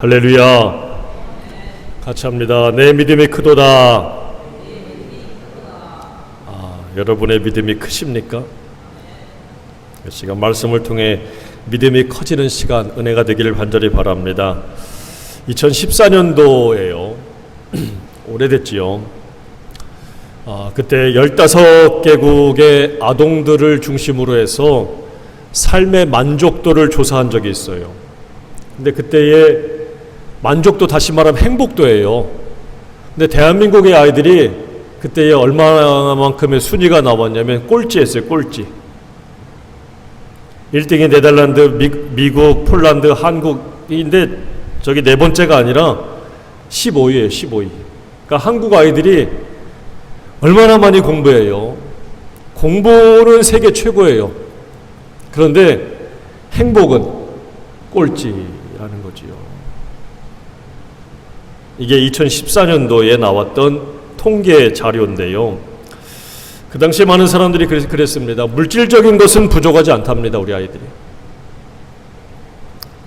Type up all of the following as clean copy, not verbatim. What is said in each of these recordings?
할렐루야. 같이 합니다. 내 믿음이 크도다. 여러분의 믿음이 크십니까? 이 시간 말씀을 통해 믿음이 커지는 시간, 은혜가 되기를 간절히 바랍니다. 2014년도예요. 오래됐지요. 그때 15개국의 아동들을 중심으로 해서 삶의 만족도를 조사한 적이 있어요. 근데 그때의 만족도, 다시 말하면 행복도예요. 근데 대한민국의 아이들이 그때에 얼마만큼의 순위가 나왔냐면 꼴찌였어요. 꼴찌. 1등이 네덜란드, 미국, 폴란드, 한국인데 저기 네 번째가 아니라 15위예요. 15위. 그러니까 한국 아이들이 얼마나 많이 공부해요. 공부는 세계 최고예요. 그런데 행복은 꼴찌라는 거지요. 이게 2014년도에 나왔던 통계 자료인데요. 그 당시에 많은 사람들이 그랬습니다. 물질적인 것은 부족하지 않답니다, 우리 아이들이.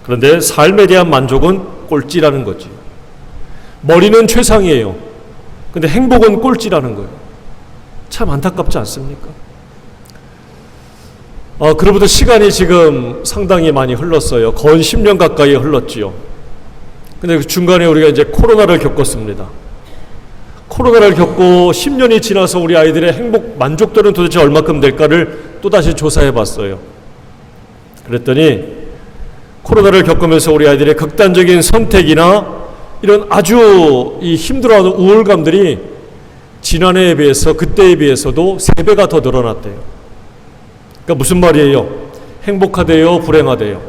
그런데 삶에 대한 만족은 꼴찌라는 거지. 머리는 최상이에요. 근데 행복은 꼴찌라는 거예요. 참 안타깝지 않습니까? 그로부터 시간이 지금 상당히 많이 흘렀어요. 거의 10년 가까이 흘렀지요. 근데 그 중간에 우리가 이제 코로나를 겪었습니다. 코로나를 겪고 10년이 지나서 우리 아이들의 행복, 만족도는 도대체 얼마큼 될까를 또다시 조사해 봤어요. 그랬더니 코로나를 겪으면서 우리 아이들의 극단적인 선택이나 이런 아주 힘들어하는 우울감들이 지난해에 비해서, 그때에 비해서도 3배가 더 늘어났대요. 그러니까 무슨 말이에요? 행복하대요? 불행하대요?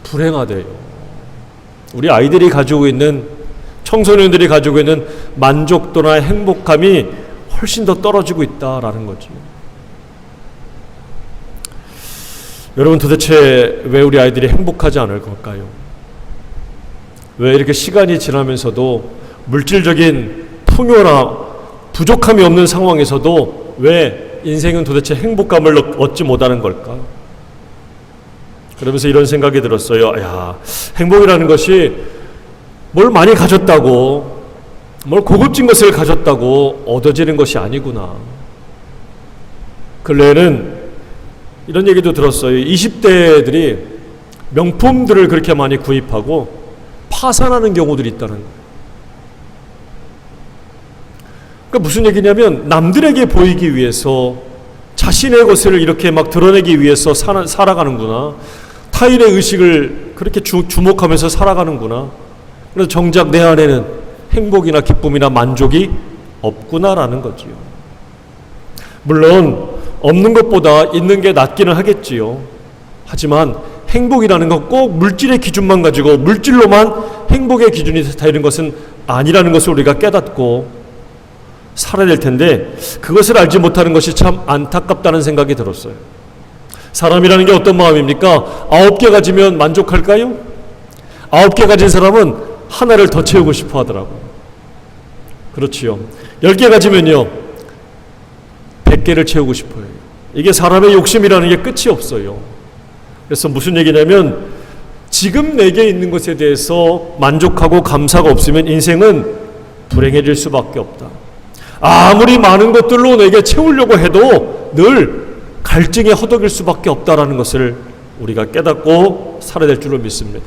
불행하대요. 우리 아이들이 가지고 있는, 청소년들이 가지고 있는 만족도나 행복감이 훨씬 더 떨어지고 있다라는 거죠. 여러분, 도대체 왜 우리 아이들이 행복하지 않을 걸까요? 왜 이렇게 시간이 지나면서도 물질적인 풍요나 부족함이 없는 상황에서도 왜 인생은 도대체 행복감을 얻지 못하는 걸까? 그러면서 이런 생각이 들었어요. 행복이라는 것이 뭘 많이 가졌다고, 뭘 고급진 것을 가졌다고 얻어지는 것이 아니구나. 근래에는 이런 얘기도 들었어요. 20대들이 명품들을 그렇게 많이 구입하고 파산하는 경우들이 있다는 거예요. 그러니까 무슨 얘기냐면, 남들에게 보이기 위해서 자신의 것을 이렇게 막 드러내기 위해서 살아가는구나. 타인의 의식을 그렇게 주목하면서 살아가는구나. 그래서 정작 내 안에는 행복이나 기쁨이나 만족이 없구나라는 거지요. 물론 없는 것보다 있는 게 낫기는 하겠지요. 하지만 행복이라는 것 꼭 물질의 기준만 가지고 물질로만 행복의 기준이 되는 것은 아니라는 것을 우리가 깨닫고 살아야 될 텐데, 그것을 알지 못하는 것이 참 안타깝다는 생각이 들었어요. 사람이라는 게 어떤 마음입니까? 9개 가지면 만족할까요? 9개 가진 사람은 하나를 더 채우고 싶어 하더라고요. 그렇지요. 10개 가지면요, 100개를 채우고 싶어요. 이게 사람의 욕심이라는 게 끝이 없어요. 그래서 무슨 얘기냐면, 지금 내게 있는 것에 대해서 만족하고 감사가 없으면 인생은 불행해질 수밖에 없다. 아무리 많은 것들로 내게 채우려고 해도 늘 갈증에 허덕일 수밖에 없다라는 것을 우리가 깨닫고 살아야 될 줄로 믿습니다.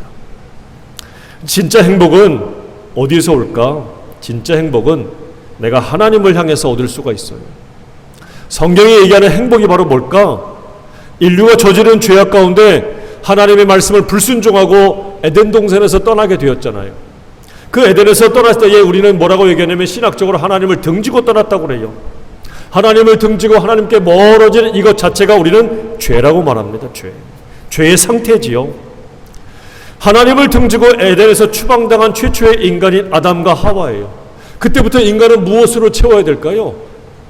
진짜 행복은 어디에서 올까? 진짜 행복은 내가 하나님을 향해서 얻을 수가 있어요. 성경이 얘기하는 행복이 바로 뭘까? 인류가 저지른 죄악 가운데 하나님의 말씀을 불순종하고 에덴 동산에서 떠나게 되었잖아요. 그 에덴에서 떠났을 때에 우리는 뭐라고 얘기하냐면, 신학적으로 하나님을 등지고 떠났다고 그래요. 하나님을 등지고 하나님께 멀어지는 이것 자체가 우리는 죄라고 말합니다. 죄의 상태지요. 하나님을 등지고 에덴에서 추방당한 최초의 인간인 아담과 하와예요. 그때부터 인간은 무엇으로 채워야 될까요?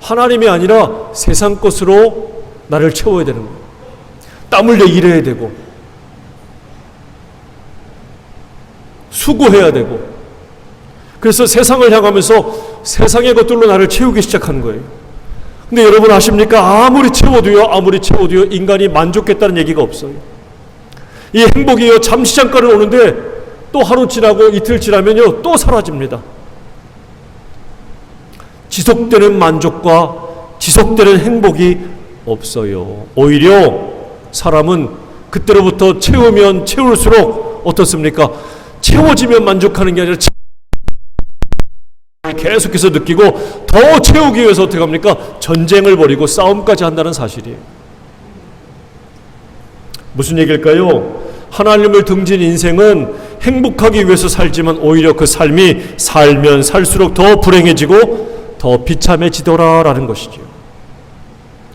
하나님이 아니라 세상 것으로 나를 채워야 되는 거예요. 땀 흘려 일해야 되고, 수고해야 되고, 그래서 세상을 향하면서 세상의 것들로 나를 채우기 시작한 거예요. 근데 여러분 아십니까? 아무리 채워도요, 인간이 만족했다는 얘기가 없어요. 이 행복이요, 잠시 잠깐은 오는데 또 하루 지나고 이틀 지나면요, 또 사라집니다. 지속되는 만족과 지속되는 행복이 없어요. 오히려 사람은 그때로부터 채우면 채울수록 어떻습니까? 채워지면 만족하는 게 아니라 계속해서 느끼고 더 채우기 위해서 어떻게 합니까? 전쟁을 벌이고 싸움까지 한다는 사실이에요. 무슨 얘기일까요? 하나님을 등진 인생은 행복하기 위해서 살지만 오히려 그 삶이 살면 살수록 더 불행해지고 더 비참해지더라라는 것이죠.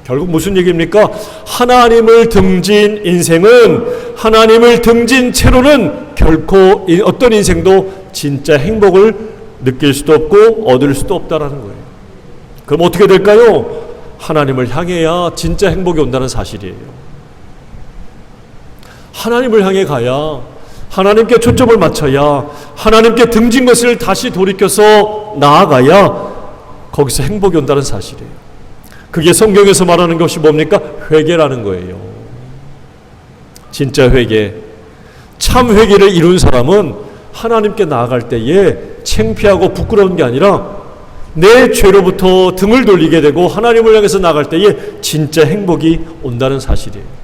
결국 무슨 얘기입니까? 하나님을 등진 인생은, 하나님을 등진 채로는 결코 어떤 인생도 진짜 행복을 느낄 수도 없고 얻을 수도 없다라는 거예요. 그럼 어떻게 될까요? 하나님을 향해야 진짜 행복이 온다는 사실이에요. 하나님을 향해 가야, 하나님께 초점을 맞춰야, 하나님께 등진 것을 다시 돌이켜서 나아가야 거기서 행복이 온다는 사실이에요. 그게 성경에서 말하는 것이 뭡니까? 회개라는 거예요. 진짜 회개. 참 회개를 이룬 사람은 하나님께 나아갈 때에 창피하고 부끄러운 게 아니라 내 죄로부터 등을 돌리게 되고 하나님을 향해서 나아갈 때에 진짜 행복이 온다는 사실이에요.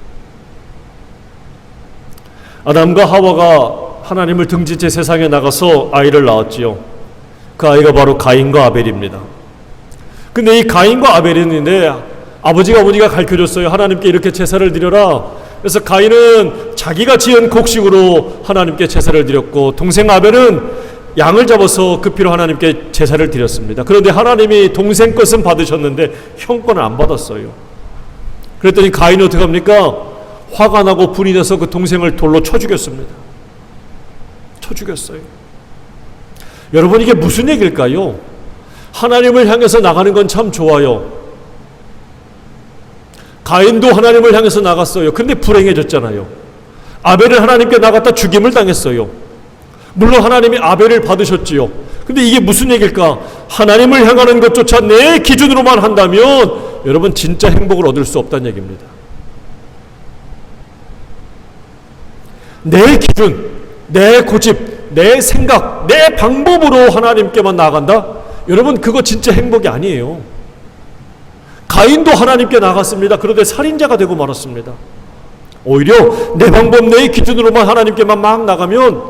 아담과 하와가 하나님을 등진 채 세상에 나가서 아이를 낳았지요. 그 아이가 바로 가인과 아벨입니다. 근데 이 가인과 아벨인데 아버지가 어머니가 가르쳐줬어요. 하나님께 이렇게 제사를 드려라. 그래서 가인은 자기가 지은 곡식으로 하나님께 제사를 드렸고, 동생 아벨은 양을 잡아서 그 피로 하나님께 제사를 드렸습니다. 그런데 하나님이 동생 것은 받으셨는데 형 거는 안 받았어요. 그랬더니 가인은 어떻게 합니까? 화가 나고 분이 나서 그 동생을 돌로 쳐 죽였습니다. 쳐 죽였어요. 여러분, 이게 무슨 얘기일까요? 하나님을 향해서 나가는 건 참 좋아요. 가인도 하나님을 향해서 나갔어요. 근데 불행해졌잖아요. 아벨은 하나님께 나갔다 죽임을 당했어요. 물론 하나님이 아벨을 받으셨지요. 근데 이게 무슨 얘기일까? 하나님을 향하는 것조차 내 기준으로만 한다면 여러분 진짜 행복을 얻을 수 없다는 얘기입니다. 내 기준, 내 고집, 내 생각, 내 방법으로 하나님께만 나아간다? 여러분 그거 진짜 행복이 아니에요. 가인도 하나님께 나갔습니다. 그런데 살인자가 되고 말았습니다. 오히려 내 방법, 내 기준으로만 하나님께만 막 나가면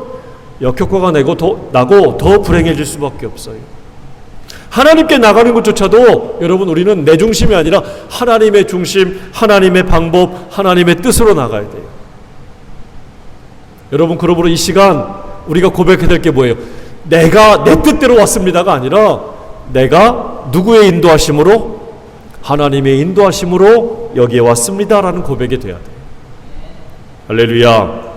역효과가 나고 더 불행해질 수밖에 없어요. 하나님께 나가는 것조차도 여러분 우리는 내 중심이 아니라 하나님의 중심, 하나님의 방법, 하나님의 뜻으로 나가야 돼요. 여러분, 그러므로 이 시간 우리가 고백해야 될 게 뭐예요? 내가 내 뜻대로 왔습니다가 아니라 내가 누구의 인도하심으로? 하나님의 인도하심으로 여기에 왔습니다라는 고백이 돼야 돼요. 할렐루야.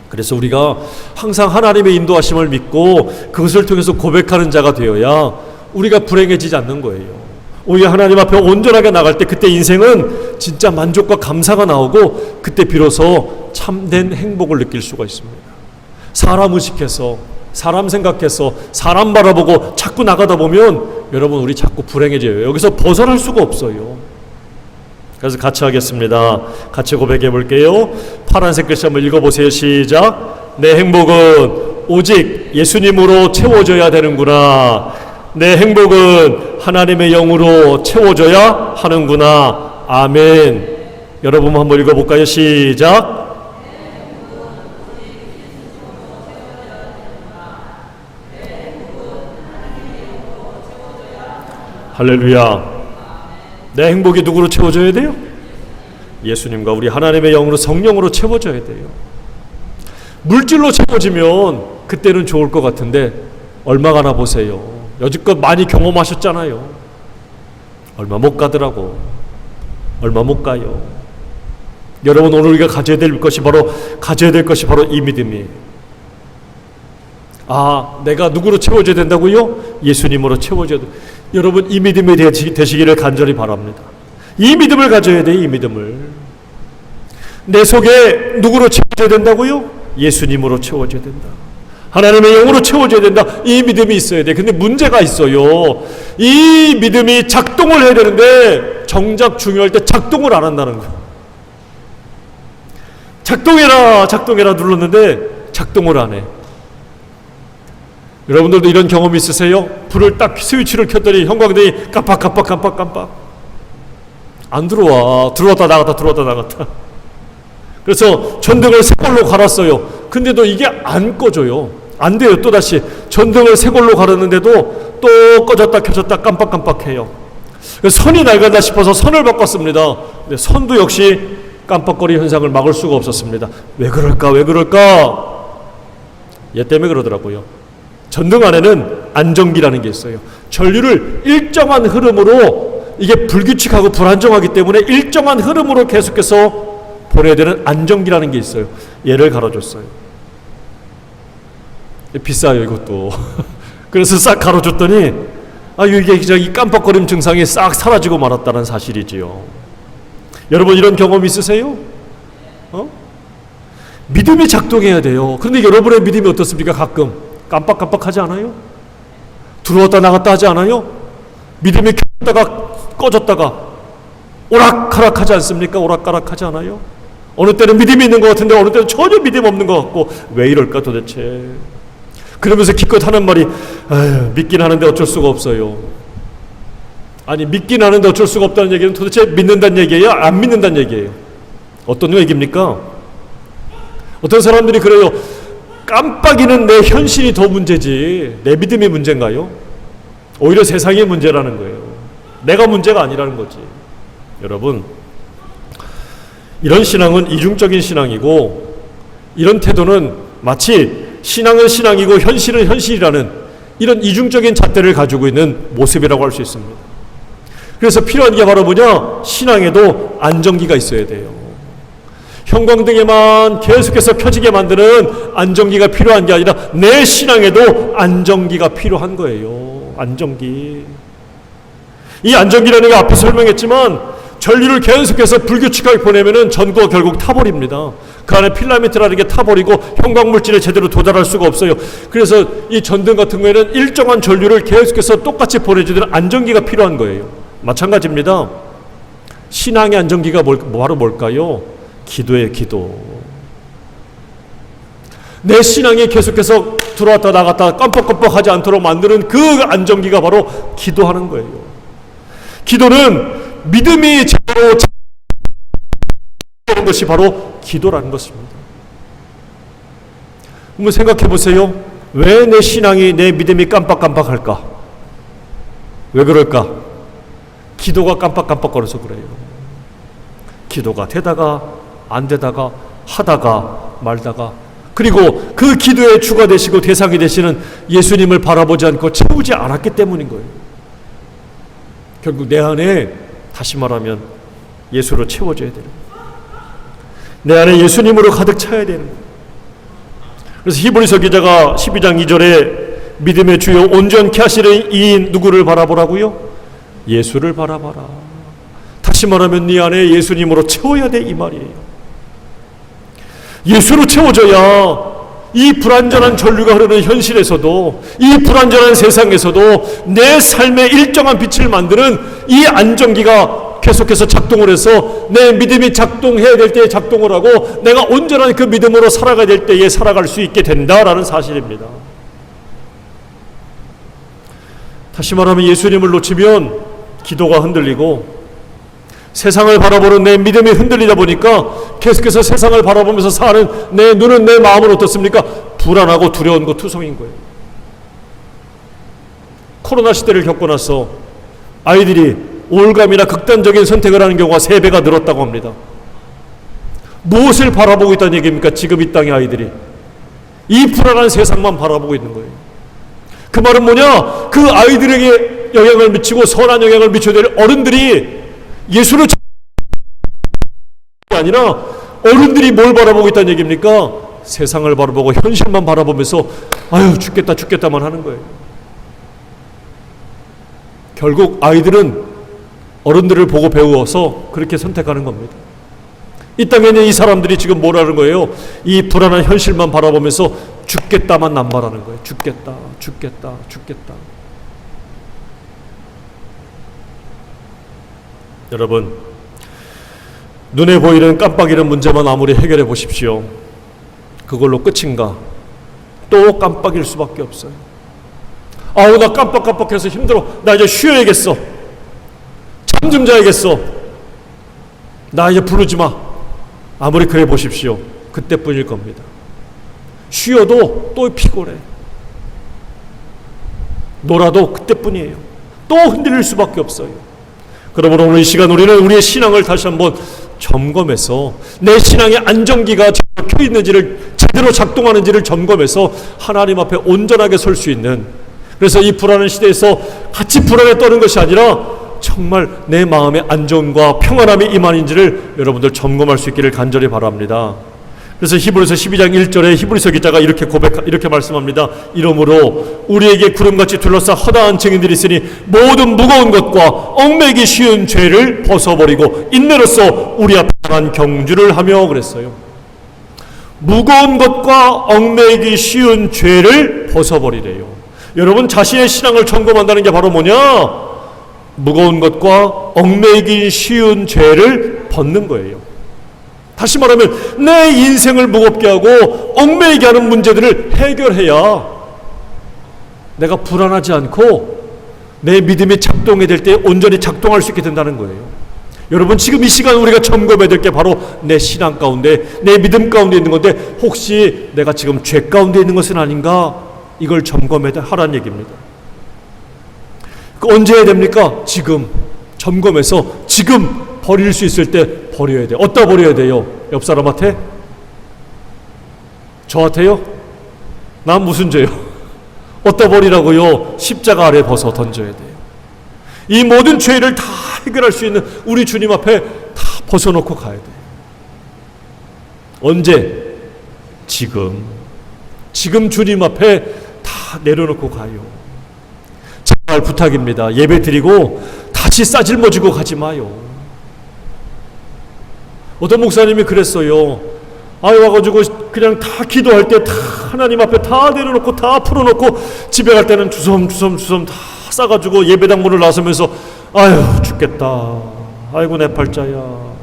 그래서 우리가 항상 하나님의 인도하심을 믿고 그것을 통해서 고백하는 자가 되어야 우리가 불행해지지 않는 거예요. 오히려 하나님 앞에 온전하게 나갈 때 그때 인생은 진짜 만족과 감사가 나오고 그때 비로소 참된 행복을 느낄 수가 있습니다. 사람 의식해서, 사람 생각해서, 사람 바라보고 자꾸 나가다 보면 여러분 우리 자꾸 불행해져요. 여기서 벗어날 수가 없어요. 그래서 같이 하겠습니다. 같이 고백해 볼게요. 파란색 글씨 한번 읽어보세요. 시작. 내 행복은 오직 예수님으로 채워져야 되는구나. 내 행복은 하나님의 영으로 채워져야 하는구나. 아멘. 여러분 한번 읽어볼까요? 시작. 할렐루야. 내 행복이 누구로 채워져야 돼요? 예수님과 우리 하나님의 영으로, 성령으로 채워져야 돼요. 물질로 채워지면 그때는 좋을 것 같은데 얼마 가나 보세요. 여지껏 많이 경험하셨잖아요. 얼마 못 가더라고. 얼마 못 가요. 여러분, 오늘 우리가 가져야 될 것이 바로 이 믿음이에요. 아, 내가 누구로 채워져야 된다고요? 예수님으로 채워져야 돼. 여러분, 이 믿음이 되시기를 간절히 바랍니다. 이 믿음을 가져야 돼요. 이 믿음을. 내 속에 누구로 채워져야 된다고요? 예수님으로 채워져야 된다. 하나님의 영으로 채워져야 된다. 이 믿음이 있어야 돼. 근데 문제가 있어요. 이 믿음이 작동을 해야 되는데 정작 중요할 때 작동을 안 한다는 거예요. 작동해라 눌렀는데 작동을 안 해. 여러분들도 이런 경험 있으세요? 불을 딱 스위치를 켰더니 형광등이 깜빡깜빡 안 들어와. 들어왔다 나갔다. 그래서 전등을 새 걸로 갈았어요. 근데도 이게 안 꺼져요. 안 돼요. 또다시 전등을 새 걸로 갈았는데도 또 꺼졌다 켜졌다 깜빡깜빡해요. 선이 낡았나 싶어서 선을 바꿨습니다. 근데 선도 역시 깜빡거리 현상을 막을 수가 없었습니다. 왜 그럴까? 얘 때문에 그러더라고요. 전등 안에는 안정기라는 게 있어요. 전류를 일정한 흐름으로, 이게 불규칙하고 불안정하기 때문에 일정한 흐름으로 계속해서 보내야 되는 안정기라는 게 있어요. 얘를 갈아줬어요. 비싸요, 이것도. 그래서 싹 갈아줬더니 이게 이 깜빡거림 증상이 싹 사라지고 말았다는 사실이지요. 여러분 이런 경험 있으세요? 믿음이 작동해야 돼요. 그런데 여러분의 믿음이 어떻습니까? 가끔 깜빡깜빡하지 않아요? 들어왔다 나갔다 하지 않아요? 믿음이 켰다가 꺼졌다가 오락가락하지 않습니까? 오락가락하지 않아요? 어느 때는 믿음이 있는 것 같은데 어느 때는 전혀 믿음 없는 것 같고, 왜 이럴까 도대체? 그러면서 기껏 하는 말이 믿긴 하는데 어쩔 수가 없어요. 아니, 믿긴 하는데 어쩔 수가 없다는 얘기는 도대체 믿는다는 얘기예요? 안 믿는다는 얘기예요? 어떤 얘기입니까? 어떤 사람들이 그래요. 깜빡이는 내 현실이 더 문제지 내 믿음이 문제인가요? 오히려 세상이 문제라는 거예요. 내가 문제가 아니라는 거지. 여러분, 이런 신앙은 이중적인 신앙이고, 이런 태도는 마치 신앙은 신앙이고 현실은 현실이라는 이런 이중적인 잣대를 가지고 있는 모습이라고 할 수 있습니다. 그래서 필요한 게 바로 뭐냐? 신앙에도 안정기가 있어야 돼요. 형광등에만 계속해서 켜지게 만드는 안정기가 필요한 게 아니라 내 신앙에도 안정기가 필요한 거예요. 안정기. 이 안정기라는 게 앞에 설명했지만 전류를 계속해서 불규칙하게 보내면은 전구가 결국 타버립니다. 그 안에 필라멘트라는 게 타버리고 형광물질에 제대로 도달할 수가 없어요. 그래서 이 전등 같은 경우에는 일정한 전류를 계속해서 똑같이 보내주는 안정기가 필요한 거예요. 마찬가지입니다. 신앙의 안정기가 바로 뭘까요? 기도예요, 기도. 내 신앙이 계속해서 들어왔다 나갔다 깜빡깜빡하지 않도록 만드는 그 안정기가 바로 기도하는 거예요. 기도는 믿음이 제대로 되는 것이 바로 기도라는 것입니다. 한번 생각해 보세요. 왜 내 신앙이, 내 믿음이 깜빡깜빡할까? 왜 그럴까? 기도가 깜빡깜빡거려서 그래요. 기도가 되다가 안 되다가 하다가 말다가, 그리고 그 기도의 주가 되시고 대상이 되시는 예수님을 바라보지 않고 채우지 않았기 때문인 거예요. 결국 내 안에, 다시 말하면 예수로 채워져야 되는 거예요. 내 안에 예수님으로 가득 차야 되는 거예요. 그래서 히브리서 기자가 12장 2절에 믿음의 주요 온전케 하시는 이인 누구를 바라보라고요? 예수를 바라봐라. 다시 말하면 네 안에 예수님으로 채워야 돼, 이 말이에요. 예수로 채워져야 이 불완전한 전류가 흐르는 현실에서도, 이 불완전한 세상에서도 내 삶의 일정한 빛을 만드는 이 안정기가 계속해서 작동을 해서 내 믿음이 작동해야 될 때에 작동을 하고 내가 온전한 그 믿음으로 살아가야 될 때에 살아갈 수 있게 된다라는 사실입니다. 다시 말하면 예수님을 놓치면 기도가 흔들리고 세상을 바라보는 내 믿음이 흔들리다 보니까 계속해서 세상을 바라보면서 사는 내 눈은, 내 마음은 어떻습니까? 불안하고 두려운 거 투성인 거예요. 코로나 시대를 겪고 나서 아이들이 우울감이나 극단적인 선택을 하는 경우가 3배가 늘었다고 합니다. 무엇을 바라보고 있다는 얘기입니까? 지금 이 땅의 아이들이 이 불안한 세상만 바라보고 있는 거예요. 그 말은 뭐냐? 그 아이들에게 영향을 미치고 선한 영향을 미쳐야 될 어른들이 예수를 아니라 어른들이 뭘 바라보고 있다는 얘기입니까? 세상을 바라보고 현실만 바라보면서 아유 죽겠다만 하는 거예요. 결국 아이들은 어른들을 보고 배워서 그렇게 선택하는 겁니다. 이 땅에 있는 이 사람들이 지금 뭐라는 거예요? 이 불안한 현실만 바라보면서 죽겠다만 남발하는 거예요. 죽겠다. 여러분, 눈에 보이는 깜빡이는 문제만 아무리 해결해 보십시오. 그걸로 끝인가? 또 깜빡일 수밖에 없어요. 아우 나 깜빡깜빡해서 힘들어. 나 이제 쉬어야겠어. 잠 좀 자야겠어. 나 이제 부르지 마. 아무리 그래 보십시오. 그때뿐일 겁니다. 쉬어도 또 피곤해. 놀아도 그때뿐이에요. 또 흔들릴 수밖에 없어요. 그러므로 오늘 이 시간 우리는 우리의 신앙을 다시 한번 점검해서 내 신앙의 안정기가 켜 있는지를 제대로 작동하는지를 점검해서 하나님 앞에 온전하게 설 수 있는, 그래서 이 불안한 시대에서 같이 불안에 떠는 것이 아니라 정말 내 마음의 안정과 평안함이 임하는지를 여러분들 점검할 수 있기를 간절히 바랍니다. 그래서 히브리서 12장 1절에 히브리서 기자가 이렇게 말씀합니다. 이러므로 우리에게 구름같이 둘러싸 허다한 증인들이 있으니 모든 무거운 것과 얽매이기 쉬운 죄를 벗어버리고 인내로써 우리 앞에 당한 경주를 하며 그랬어요. 무거운 것과 얽매이기 쉬운 죄를 벗어버리래요. 여러분 자신의 신앙을 점검한다는 게 바로 뭐냐? 무거운 것과 얽매이기 쉬운 죄를 벗는 거예요. 다시 말하면 내 인생을 무겁게 하고 얽매이게 하는 문제들을 해결해야 내가 불안하지 않고 내 믿음이 작동해야 될 때 온전히 작동할 수 있게 된다는 거예요. 여러분 지금 이 시간 우리가 점검해야 될 게 바로 내 신앙 가운데, 내 믿음 가운데 있는 건데 혹시 내가 지금 죄 가운데 있는 것은 아닌가? 이걸 점검해야 하라는 얘기입니다. 언제 해야 됩니까? 지금 점검해서 지금 버릴 수 있을 때 버려야 돼요. 어디다 버려야 돼요? 옆 사람한테? 저한테요? 난 무슨 죄요? 어디다 버리라고요? 십자가 아래 벗어 던져야 돼요. 이 모든 죄를 다 해결할 수 있는 우리 주님 앞에 다 벗어놓고 가야 돼요. 언제? 지금 주님 앞에 다 내려놓고 가요. 정말 부탁입니다. 예배 드리고 다시 싸질머지고 가지 마요. 어떤 목사님이 그랬어요. 와가지고 그냥 다 기도할 때 다 하나님 앞에 다 내려놓고 다 풀어놓고 집에 갈 때는 주섬 다 싸가지고 예배당 문을 나서면서 아유 죽겠다. 아이고 내 팔자야.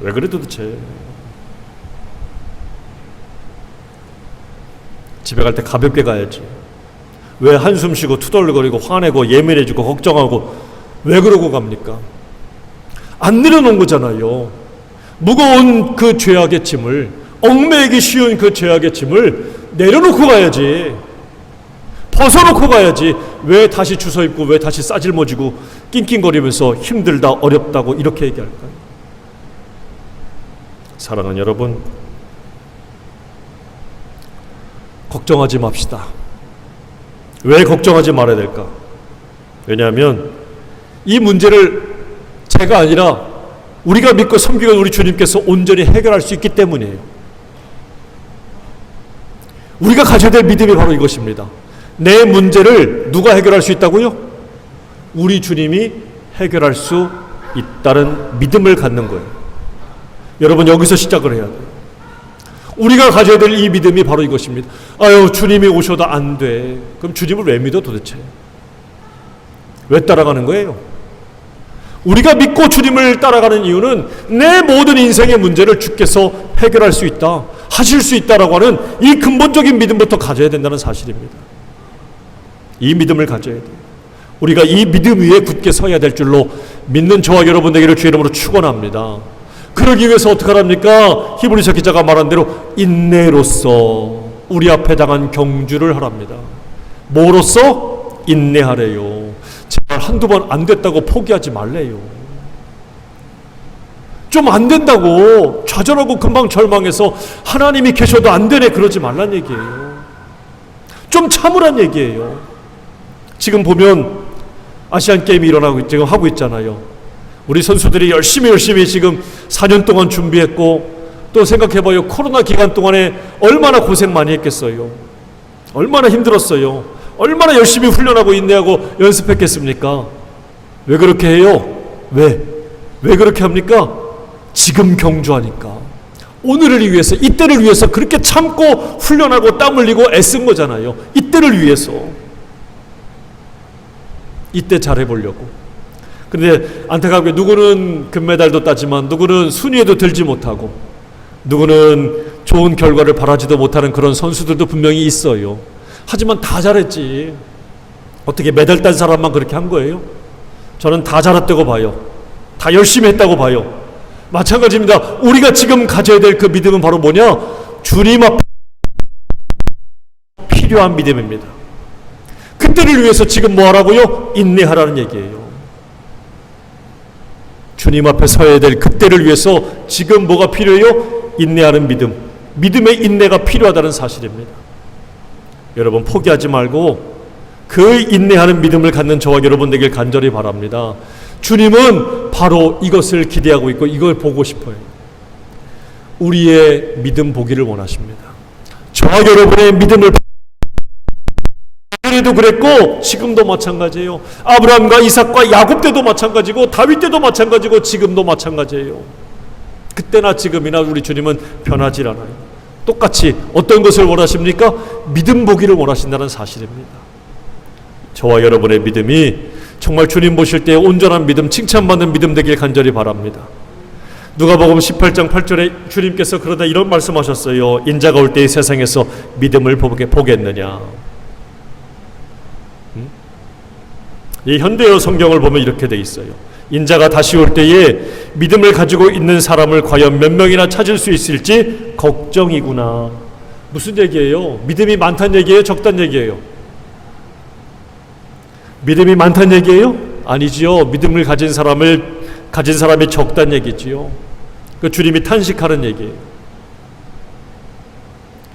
왜 그래 도대체. 집에 갈 때 가볍게 가야지. 왜 한숨 쉬고 투덜거리고 화내고 예민해지고 걱정하고 왜 그러고 갑니까? 안 내려놓은 거잖아요. 무거운 그 죄악의 짐을, 얽매이기 쉬운 그 죄악의 짐을 내려놓고 가야지. 벗어놓고 가야지. 왜 다시 주워입고 왜 다시 싸질머지고 낑낑거리면서 힘들다 어렵다고 이렇게 얘기할까요? 사랑하는 여러분, 걱정하지 맙시다. 왜 걱정하지 말아야 될까? 왜냐하면 이 문제를 제가 아니라 우리가 믿고 섬기는 우리 주님께서 온전히 해결할 수 있기 때문이에요. 우리가 가져야 될 믿음이 바로 이것입니다. 내 문제를 누가 해결할 수 있다고요? 우리 주님이 해결할 수 있다는 믿음을 갖는 거예요. 여러분 여기서 시작을 해야 돼요. 우리가 가져야 될 이 믿음이 바로 이것입니다. 아유 주님이 오셔도 안 돼. 그럼 주님을 왜 믿어 도대체? 왜 따라가는 거예요? 우리가 믿고 주님을 따라가는 이유는 내 모든 인생의 문제를 주께서 해결할 수 있다, 하실 수 있다라고 하는 이 근본적인 믿음부터 가져야 된다는 사실입니다. 이 믿음을 가져야 돼요. 우리가 이 믿음 위에 굳게 서야 될 줄로 믿는 저와 여러분 되기를 주의 이름으로 축원합니다. 그러기 위해서 어떻게 하랍니까? 히브리서 기자가 말한 대로 인내로써 우리 앞에 당한 경주를 하랍니다. 뭐로써? 인내하래요. 제발 한두 번 안 됐다고 포기하지 말래요. 좀 안 된다고 좌절하고 금방 절망해서 하나님이 계셔도 안 되네 그러지 말란 얘기예요. 좀 참으란 얘기예요. 지금 보면 아시안게임이 일어나고 지금 하고 있잖아요. 우리 선수들이 열심히 지금 4년 동안 준비했고 또 생각해봐요. 코로나 기간 동안에 얼마나 고생 많이 했겠어요. 얼마나 힘들었어요. 얼마나 열심히 훈련하고 인내하고 연습했겠습니까? 왜 그렇게 해요? 왜 그렇게 합니까? 지금 경주하니까. 오늘을 위해서, 이때를 위해서 그렇게 참고 훈련하고 땀 흘리고 애쓴 거잖아요. 이때를 위해서. 이때 잘해보려고. 그런데 안타깝게 누구는 금메달도 따지만 누구는 순위에도 들지 못하고 누구는 좋은 결과를 바라지도 못하는 그런 선수들도 분명히 있어요. 하지만 다 잘했지. 어떻게 메달 딴 사람만 그렇게 한 거예요? 저는 다 잘했다고 봐요. 다 열심히 했다고 봐요. 마찬가지입니다. 우리가 지금 가져야 될 그 믿음은 바로 뭐냐? 주님 앞에 필요한 믿음입니다. 그때를 위해서 지금 뭐 하라고요? 인내하라는 얘기예요. 주님 앞에 서야 될 그때를 위해서 지금 뭐가 필요해요? 인내하는 믿음. 믿음의 인내가 필요하다는 사실입니다. 여러분 포기하지 말고 그 인내하는 믿음을 갖는 저와 여러분 되길 간절히 바랍니다. 주님은 바로 이것을 기대하고 있고 이걸 보고 싶어요. 우리의 믿음 보기를 원하십니다. 저와 여러분의 믿음을 그래도 그랬고 지금도 마찬가지예요. 아브라함과 이삭과 야곱 때도 마찬가지고 다윗 때도 마찬가지고 지금도 마찬가지예요. 그때나 지금이나 우리 주님은 변하지 않아요. 똑같이 어떤 것을 원하십니까? 믿음 보기를 원하신다는 사실입니다. 저와 여러분의 믿음이 정말 주님 보실 때 온전한 믿음, 칭찬받는 믿음 되길 간절히 바랍니다. 누가복음 18장 8절에 주님께서 그러다 이런 말씀하셨어요. 인자가 올 때 이 세상에서 믿음을 보겠느냐. 이 현대어 성경을 보면 이렇게 돼 있어요. 인자가 다시 올 때에 믿음을 가지고 있는 사람을 과연 몇 명이나 찾을 수 있을지 걱정이구나. 무슨 얘기예요? 믿음이 많다는 얘기예요? 적다는 얘기예요? 믿음이 많다는 얘기예요? 아니지요. 믿음을 가진 사람이 적다는 얘기지요. 그 주님이 탄식하는 얘기예요.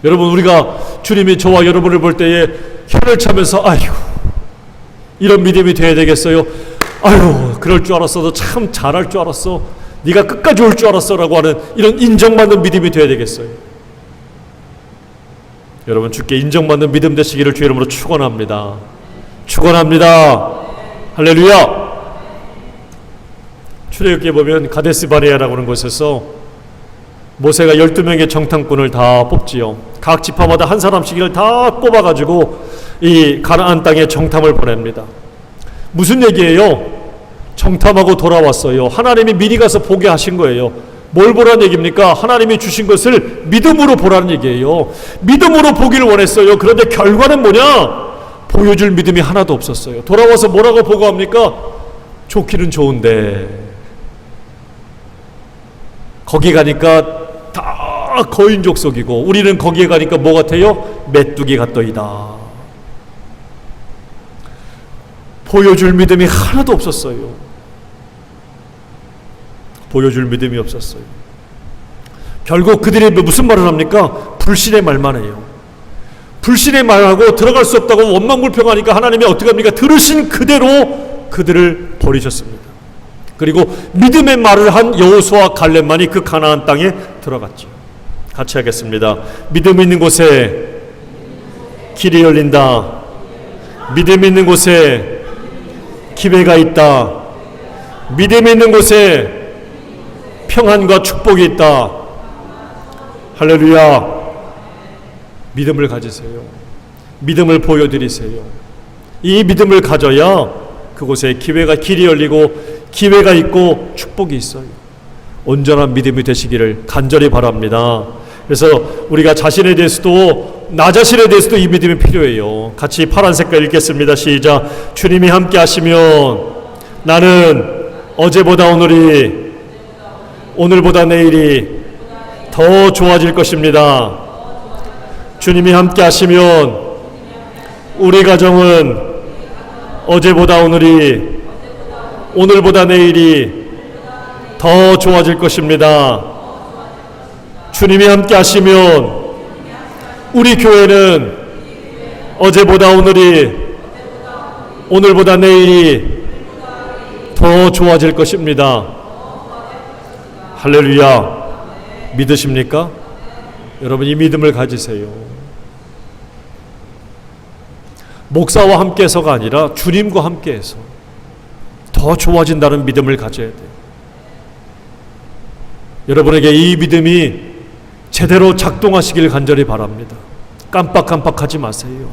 여러분 우리가 주님이 저와 여러분을 볼 때에 혀를 차면서 아휴 이런 믿음이 돼야 되겠어요? 아유 그럴 줄 알았어. 너 참 잘할 줄 알았어. 네가 끝까지 올 줄 알았어 라고 하는 이런 인정받는 믿음이 돼야 되겠어요? 여러분 주께 인정받는 믿음 되시기를 주의 이름으로 축원합니다. 축원합니다. 할렐루야. 출애굽기에 보면 가데스 바네아라고 하는 곳에서 모세가 12명의 정탐꾼을 다 뽑지요. 각 지파마다 한 사람씩을 다 뽑아가지고 이 가나안 땅에 정탐을 보냅니다. 무슨 얘기예요? 정탐하고 돌아왔어요. 하나님이 미리 가서 보게 하신 거예요. 뭘 보라는 얘기입니까? 하나님이 주신 것을 믿음으로 보라는 얘기예요. 믿음으로 보기를 원했어요. 그런데 결과는 뭐냐? 보여줄 믿음이 하나도 없었어요. 돌아와서 뭐라고 보고합니까? 좋기는 좋은데 거기 가니까 다 거인족 속이고 우리는 거기에 가니까 뭐 같아요? 메뚜기 같더이다. 보여줄 믿음이 하나도 없었어요. 보여줄 믿음이 없었어요. 결국 그들이 무슨 말을 합니까? 불신의 말만 해요. 불신의 말하고 들어갈 수 없다고 원망불평하니까 하나님이 어떻게 합니까? 들으신 그대로 그들을 버리셨습니다. 그리고 믿음의 말을 한 여호수아와 갈렙만이 그 가나안 땅에 들어갔죠. 같이 하겠습니다. 믿음 있는 곳에 길이 열린다. 믿음 있는 곳에 기회가 있다. 믿음 있는 곳에 평안과 축복이 있다. 할렐루야. 믿음을 가지세요. 믿음을 보여드리세요. 이 믿음을 가져야 그곳에 길이 열리고 기회가 있고 축복이 있어요. 온전한 믿음이 되시기를 간절히 바랍니다. 그래서 우리가 자신에 대해서도 나 자신에 대해서도 이 믿음이 필요해요. 같이 파란 색깔 읽겠습니다. 시작. 주님이 함께 하시면 나는 어제보다 오늘보다 내일이 더 좋아질 것입니다. 주님이 함께 하시면 우리 가정은 어제보다 오늘보다 내일이 더 좋아질 것입니다. 주님이 함께 하시면 우리 교회는 어제보다 오늘보다 내일이 더 좋아질 것입니다. 할렐루야. 믿으십니까? 여러분 이 믿음을 가지세요. 목사와 함께해서가 아니라 주님과 함께해서 더 좋아진다는 믿음을 가져야 돼요. 여러분에게 이 믿음이 제대로 작동하시길 간절히 바랍니다. 깜빡깜빡하지 마세요.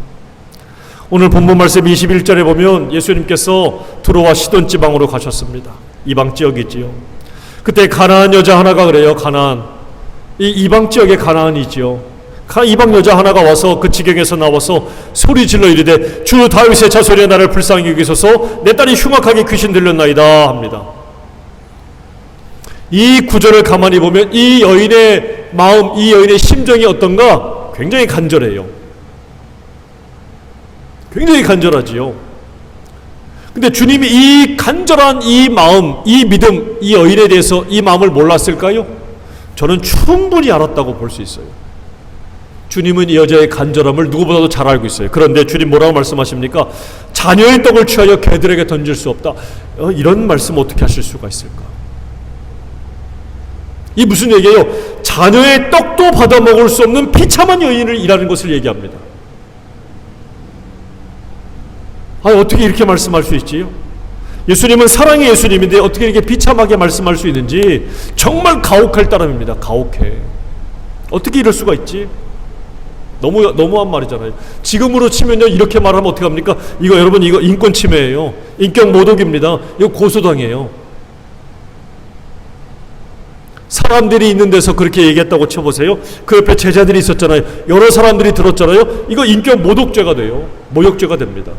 오늘 본문 말씀 21절에 보면 예수님께서 두로와 시돈 지방으로 가셨습니다. 이방 지역이지요. 그때 가나안 여자 하나가 그래요. 가나안. 이 이방 지역의 가나안이지요. 이방 여자 하나가 와서 그 지경에서 나와서 소리 질러 이르되 주 다윗의 자손이여 나를 불쌍히 여기소서 내 딸이 흉악하게 귀신 들렸나이다 합니다. 이 구절을 가만히 보면 이 여인의 마음, 이 여인의 심정이 어떤가? 굉장히 간절해요. 굉장히 간절하지요. 근데 주님이 이 간절한 이 마음, 이 믿음, 이 여인에 대해서 이 마음을 몰랐을까요? 저는 충분히 알았다고 볼 수 있어요. 주님은 이 여자의 간절함을 누구보다도 잘 알고 있어요. 그런데 주님 뭐라고 말씀하십니까? 자녀의 떡을 취하여 개들에게 던질 수 없다. 이런 말씀 어떻게 하실 수가 있을까? 이 무슨 얘기예요? 자녀의 떡도 받아 먹을 수 없는 비참한 여인을 일하는 것을 얘기합니다. 어떻게 이렇게 말씀할 수 있지요? 예수님은 사랑의 예수님인데 어떻게 이렇게 비참하게 말씀할 수 있는지 정말 가혹할 따름입니다. 가혹해. 어떻게 이럴 수가 있지? 너무한 말이잖아요. 지금으로 치면요, 이렇게 말하면 어떻게 합니까? 여러분, 이거 인권 침해예요. 인격 모독입니다. 이거 고소당해요. 사람들이 있는 데서 그렇게 얘기했다고 쳐보세요. 그 옆에 제자들이 있었잖아요. 여러 사람들이 들었잖아요. 이거 인격 모독죄가 돼요. 모욕죄가 됩니다.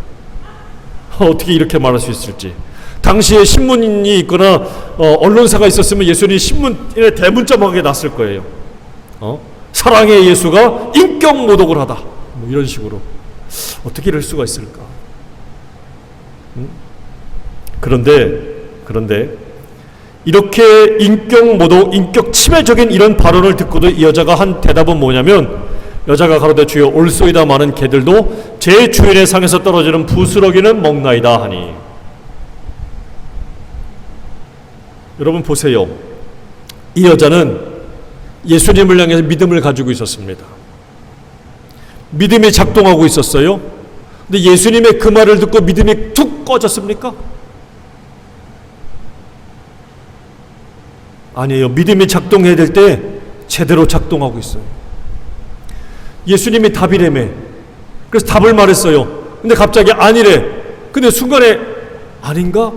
어떻게 이렇게 말할 수 있을지. 당시에 신문이 있거나 언론사가 있었으면 예수님이 신문에 대문짝하게 났을 거예요. 사랑의 예수가 인격 모독을 하다. 이런 식으로. 어떻게 이럴 수가 있을까? 그런데 이렇게 인격 모독, 인격 침해적인 이런 발언을 듣고도 이 여자가 한 대답은 뭐냐면, 여자가 가로되 주여 올소이다 많은 개들도 제 주인의 상에서 떨어지는 부스러기는 먹나이다 하니. 여러분 보세요. 이 여자는 예수님을 향해서 믿음을 가지고 있었습니다. 믿음이 작동하고 있었어요. 근데 예수님의 그 말을 듣고 믿음이 툭 꺼졌습니까? 아니에요. 믿음이 작동해야 될 때 제대로 작동하고 있어요. 예수님이 답이라며. 그래서 답을 말했어요. 근데 갑자기 아니래. 근데 순간에 아닌가?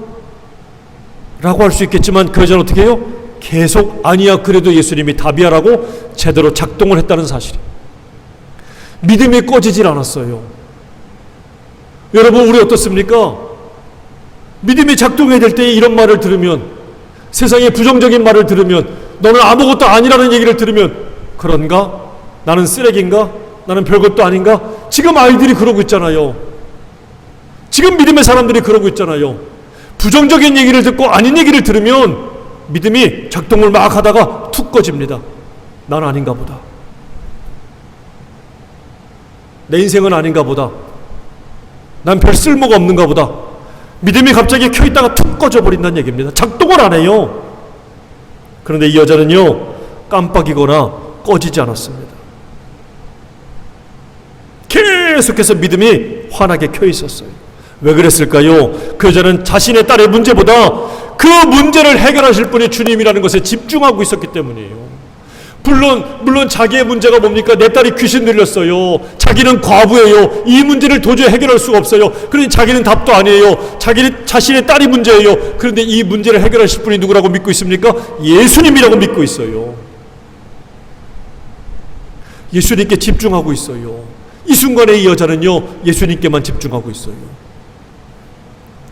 라고 할 수 있겠지만 그 여자는 어떻게 해요? 계속 아니야 그래도 예수님이 답이야라고 제대로 작동을 했다는 사실이. 믿음이 꺼지질 않았어요. 여러분, 우리 어떻습니까? 믿음이 작동해야 될 때 이런 말을 들으면, 세상의 부정적인 말을 들으면, 너는 아무것도 아니라는 얘기를 들으면, 그런가? 나는 쓰레기인가? 나는 별것도 아닌가? 지금 아이들이 그러고 있잖아요. 지금 믿음의 사람들이 그러고 있잖아요. 부정적인 얘기를 듣고 아닌 얘기를 들으면 믿음이 작동을 막 하다가 툭 꺼집니다. 난 아닌가 보다. 내 인생은 아닌가 보다. 난 별 쓸모가 없는가 보다. 믿음이 갑자기 켜있다가 툭 꺼져버린다는 얘기입니다. 작동을 안 해요. 그런데 이 여자는요, 깜빡이거나 꺼지지 않았습니다. 계속해서 믿음이 환하게 켜 있었어요. 왜 그랬을까요? 그 여자는 자신의 딸의 문제보다 그 문제를 해결하실 분이 주님이라는 것에 집중하고 있었기 때문이에요. 물론 자기의 문제가 뭡니까? 내 딸이 귀신 들렸어요. 자기는 과부예요. 이 문제를 도저히 해결할 수가 없어요. 그러니 자기는 답도 아니에요. 자신의 딸이 문제예요. 그런데 이 문제를 해결하실 분이 누구라고 믿고 있습니까? 예수님이라고 믿고 있어요. 예수님께 집중하고 있어요. 이 순간에 이 여자는요, 예수님께만 집중하고 있어요.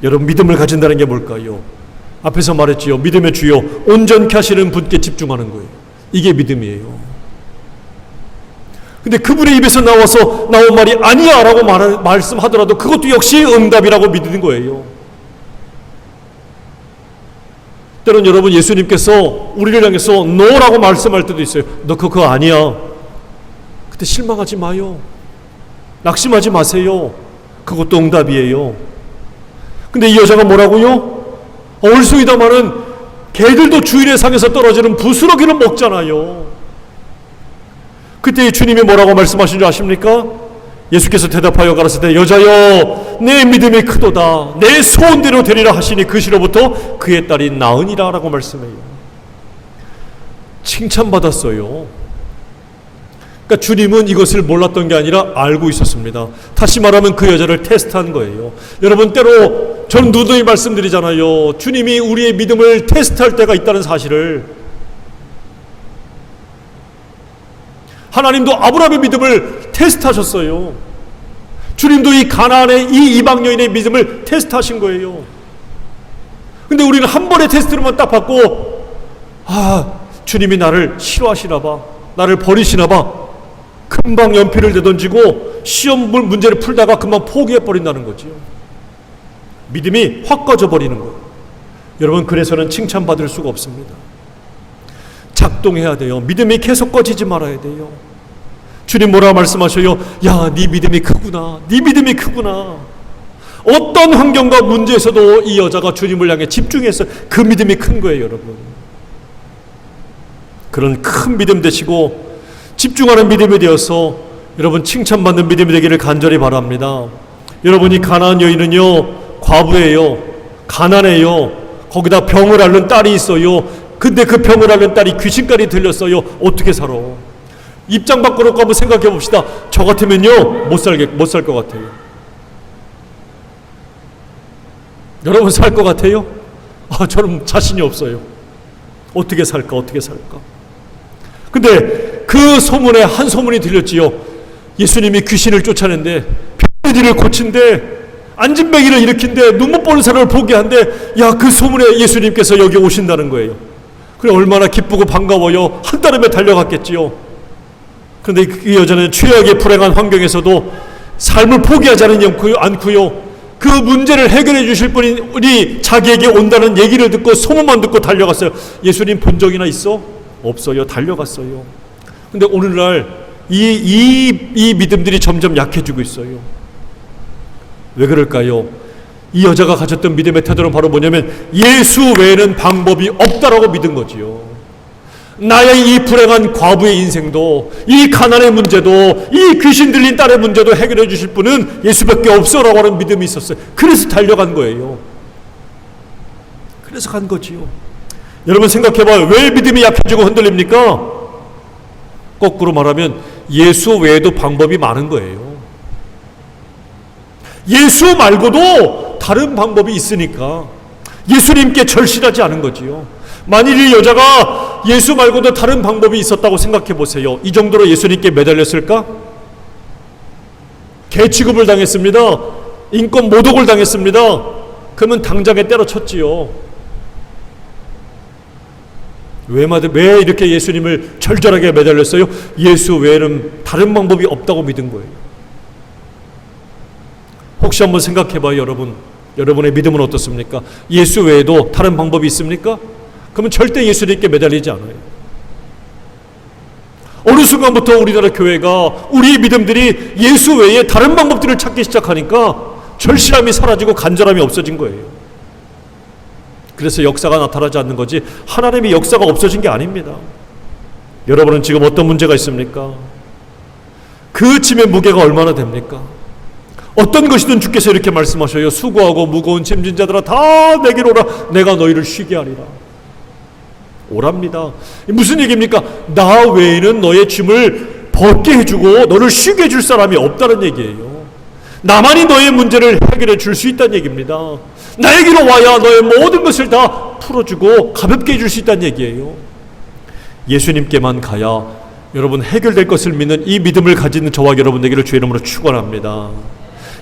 여러분, 믿음을 가진다는 게 뭘까요? 앞에서 말했지요. 믿음의 주요 온전케 하시는 분께 집중하는 거예요. 이게 믿음이에요. 근데 그분의 입에서 나온 말이 아니야 라고 말씀하더라도 그것도 역시 응답이라고 믿는 거예요. 때론 여러분, 예수님께서 우리를 향해서 no라고 말씀할 때도 있어요. 너 그거 아니야. 그때 실망하지 마요. 낙심하지 마세요. 그것도 응답이에요. 근데 이 여자가 뭐라고요? 올소이다마는 개들도 주인의 상에서 떨어지는 부스러기를 먹잖아요. 그때 주님이 뭐라고 말씀하신 줄 아십니까? 예수께서 대답하여 가라사대 여자여 내 믿음이 크도다 내 소원대로 되리라 하시니 그 시로부터 그의 딸이 나으니라 라고 말씀해요. 칭찬받았어요. 그러니까 주님은 이것을 몰랐던 게 아니라 알고 있었습니다. 다시 말하면 그 여자를 테스트한 거예요. 여러분, 때로 저는 누누이 말씀드리잖아요. 주님이 우리의 믿음을 테스트할 때가 있다는 사실을. 하나님도 아브라함의 믿음을 테스트하셨어요. 주님도 이 가나안의 이 이방 여인의 믿음을 테스트하신 거예요. 근데 우리는 한 번의 테스트로만 딱 받고 주님이 나를 싫어하시나 봐, 나를 버리시나 봐, 금방 연필을 내던지고 시험 문제를 풀다가 금방 포기해버린다는 거지요. 믿음이 확 꺼져버리는 거예요. 여러분, 그래서는 칭찬받을 수가 없습니다. 작동해야 돼요. 믿음이 계속 꺼지지 말아야 돼요. 주님 뭐라 말씀하셔요? 야, 네 믿음이 크구나. 네 믿음이 크구나. 어떤 환경과 문제에서도 이 여자가 주님을 향해 집중해서 그 믿음이 큰 거예요, 여러분. 그런 큰 믿음 되시고 집중하는 믿음이 되어서 여러분 칭찬받는 믿음이 되기를 간절히 바랍니다. 여러분이 가나안 여인은요, 과부예요. 가난해요. 거기다 병을 앓는 딸이 있어요. 근데 그 병을 앓는 딸이 귀신까지 들렸어요. 어떻게 살아? 입장 바꿔놓고 한번 생각해 봅시다. 저 같으면요, 못 살 것 같아요. 여러분 살 것 같아요? 저는 자신이 없어요. 어떻게 살까? 근데 그 소문에 한 소문이 들렸지요. 예수님이 귀신을 쫓아낸대, 병들이를 고친대, 안진뱅이를 일으킨대, 눈 못 보는 사람을 보게 한대. 야, 그 소문에 예수님께서 여기 오신다는 거예요. 그래, 얼마나 기쁘고 반가워요. 한달음에 달려갔겠지요. 그런데 그 여자는 최악의 불행한 환경에서도 삶을 포기하지 않고요. 그 문제를 해결해 주실 분이 자기에게 온다는 얘기를 듣고 소문만 듣고 달려갔어요. 예수님 본 적이나 있어? 없어요. 달려갔어요. 근데 오늘날 이 믿음들이 점점 약해지고 있어요. 왜 그럴까요? 이 여자가 가졌던 믿음의 태도는 바로 뭐냐면 예수 외에는 방법이 없다라고 믿은 거지요. 나의 이 불행한 과부의 인생도, 이 가난의 문제도, 이 귀신 들린 딸의 문제도 해결해 주실 분은 예수밖에 없어라고 하는 믿음이 있었어요. 그래서 달려간 거예요. 그래서 간 거지요. 여러분 생각해봐요. 왜 믿음이 약해지고 흔들립니까? 거꾸로 말하면 예수 외에도 방법이 많은 거예요. 예수 말고도 다른 방법이 있으니까 예수님께 절실하지 않은 거지요. 만일 이 여자가 예수 말고도 다른 방법이 있었다고 생각해 보세요. 이 정도로 예수님께 매달렸을까? 개취급을 당했습니다. 인권 모독을 당했습니다. 그러면 당장에 때려쳤지요. 왜 이렇게 예수님을 절절하게 매달렸어요? 예수 외에는 다른 방법이 없다고 믿은 거예요. 혹시 한번 생각해봐요, 여러분. 여러분의 믿음은 어떻습니까? 예수 외에도 다른 방법이 있습니까? 그러면 절대 예수님께 매달리지 않아요. 어느 순간부터 우리나라 교회가, 우리 믿음들이 예수 외에 다른 방법들을 찾기 시작하니까 절실함이 사라지고 간절함이 없어진 거예요. 그래서 역사가 나타나지 않는 거지 하나님의 역사가 없어진 게 아닙니다. 여러분은 지금 어떤 문제가 있습니까? 그 짐의 무게가 얼마나 됩니까? 어떤 것이든 주께서 이렇게 말씀하셔요. 수고하고 무거운 짐진 자들아 다 내게로 오라. 내가 너희를 쉬게 하리라. 오랍니다. 무슨 얘기입니까? 나 외에는 너의 짐을 벗게 해주고 너를 쉬게 해줄 사람이 없다는 얘기예요. 나만이 너의 문제를 해결해 줄 수 있다는 얘기입니다. 나에게로 와야 너의 모든 것을 다 풀어주고 가볍게 해줄 수 있다는 얘기예요. 예수님께만 가야 여러분 해결될 것을 믿는 이 믿음을 가지는 저와 여러분에게를 주의 이름으로 축원합니다.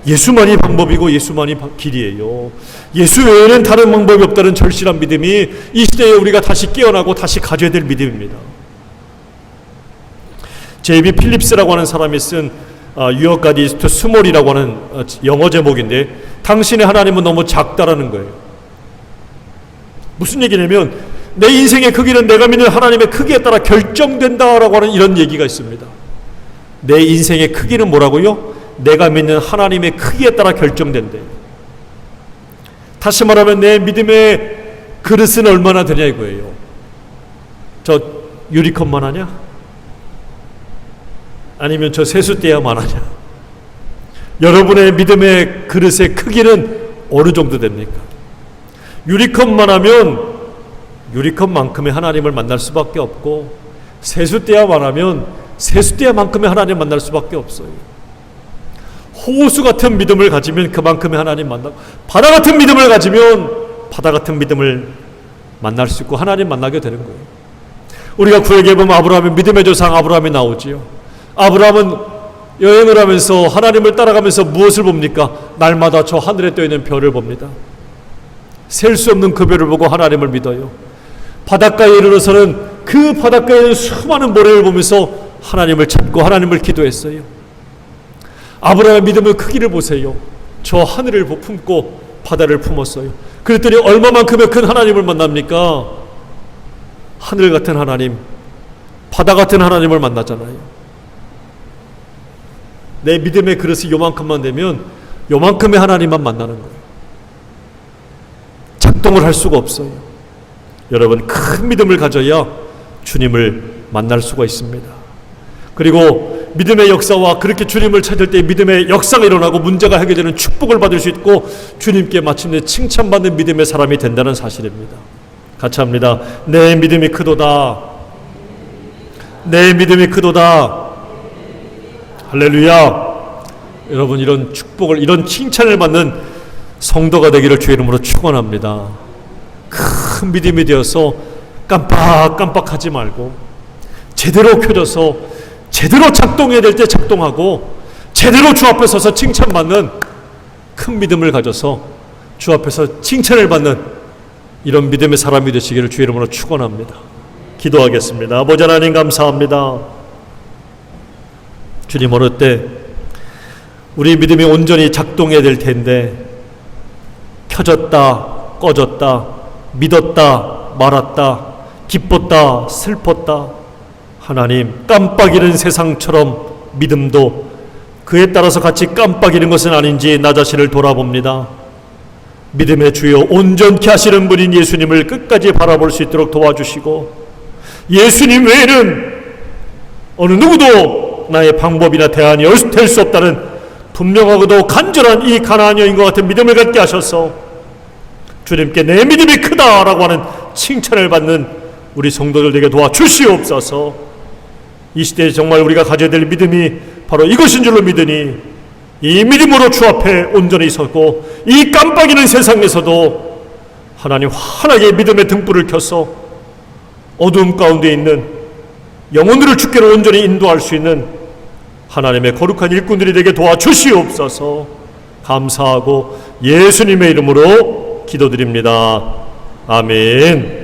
예수만이 방법이고 예수만이 길이에요. 예수 외에는 다른 방법이 없다는 절실한 믿음이 이 시대에 우리가 다시 깨어나고 다시 가져야 될 믿음입니다. 제이비 필립스라고 하는 사람이 쓴 You God is too small이라고 하는 영어 제목인데, 당신의 하나님은 너무 작다라는 거예요. 무슨 얘기냐면 내 인생의 크기는 내가 믿는 하나님의 크기에 따라 결정된다라고 하는 이런 얘기가 있습니다. 내 인생의 크기는 뭐라고요? 내가 믿는 하나님의 크기에 따라 결정된대. 다시 말하면 내 믿음의 그릇은 얼마나 되냐 이거예요. 저 유리컵만 하냐? 아니면 저 세숫대야만 하냐? 여러분의 믿음의 그릇의 크기는 어느 정도 됩니까? 유리컵만 하면 유리컵만큼의 하나님을 만날 수밖에 없고, 세숫대야만 하면 세숫대야만큼의 하나님을 만날 수밖에 없어요. 호수 같은 믿음을 가지면 그만큼의 하나님 만나고, 바다 같은 믿음을 가지면 바다 같은 믿음을 만날 수 있고 하나님 만나게 되는 거예요. 우리가 구약에 보면 아브라함의 믿음의 조상 아브라함이 나오지요. 아브라함은 여행을 하면서 하나님을 따라가면서 무엇을 봅니까? 날마다 저 하늘에 떠있는 별을 봅니다. 셀 수 없는 그 별을 보고 하나님을 믿어요. 바닷가에 이르러서는 그 바닷가에 있는 수많은 모래를 보면서 하나님을 찾고 하나님을 기도했어요. 아브라함의 믿음의 크기를 보세요. 저 하늘을 품고 바다를 품었어요. 그랬더니 얼마만큼의 큰 하나님을 만납니까? 하늘 같은 하나님, 바다 같은 하나님을 만나잖아요. 내 믿음의 그릇이 요만큼만 되면 요만큼의 하나님만 만나는 거예요. 작동을 할 수가 없어요. 여러분, 큰 믿음을 가져야 주님을 만날 수가 있습니다. 그리고 믿음의 역사와 그렇게 주님을 찾을 때 믿음의 역사가 일어나고 문제가 해결되는 축복을 받을 수 있고 주님께 마침내 칭찬받는 믿음의 사람이 된다는 사실입니다. 같이 합니다. 내 믿음이 크도다. 내 믿음이 크도다. 할렐루야. 여러분, 이런 축복을, 이런 칭찬을 받는 성도가 되기를 주의 이름으로 축원합니다. 큰 믿음이 되어서 깜빡깜빡하지 말고 제대로 켜져서 제대로 작동해야 될 때 작동하고 제대로 주 앞에 서서 칭찬받는 큰 믿음을 가져서 주 앞에서 칭찬을 받는 이런 믿음의 사람이 되시기를 주의 이름으로 축원합니다. 기도하겠습니다. 아버지 하나님, 감사합니다. 주님, 어느 때 우리 믿음이 온전히 작동해야 될 텐데 켜졌다 꺼졌다, 믿었다 말았다, 기뻤다 슬펐다, 하나님, 깜빡이는 세상처럼 믿음도 그에 따라서 같이 깜빡이는 것은 아닌지 나 자신을 돌아봅니다. 믿음의 주여, 온전케 하시는 분인 예수님을 끝까지 바라볼 수 있도록 도와주시고, 예수님 외에는 어느 누구도 나의 방법이나 대안이 될 수 없다는 분명하고도 간절한 이 가나안 여인과 같은 믿음을 갖게 하셔서 주님께 내 믿음이 크다라고 하는 칭찬을 받는 우리 성도들 되게 도와주시옵소서. 이 시대에 정말 우리가 가져야 될 믿음이 바로 이것인 줄로 믿으니 이 믿음으로 주 앞에 온전히 서고 이 깜빡이는 세상에서도 하나님 환하게 믿음의 등불을 켜서 어두움 가운데 있는 영혼들을 주께로 온전히 인도할 수 있는 하나님의 거룩한 일꾼들이 되게 도와주시옵소서. 감사하고 예수님의 이름으로 기도드립니다. 아멘.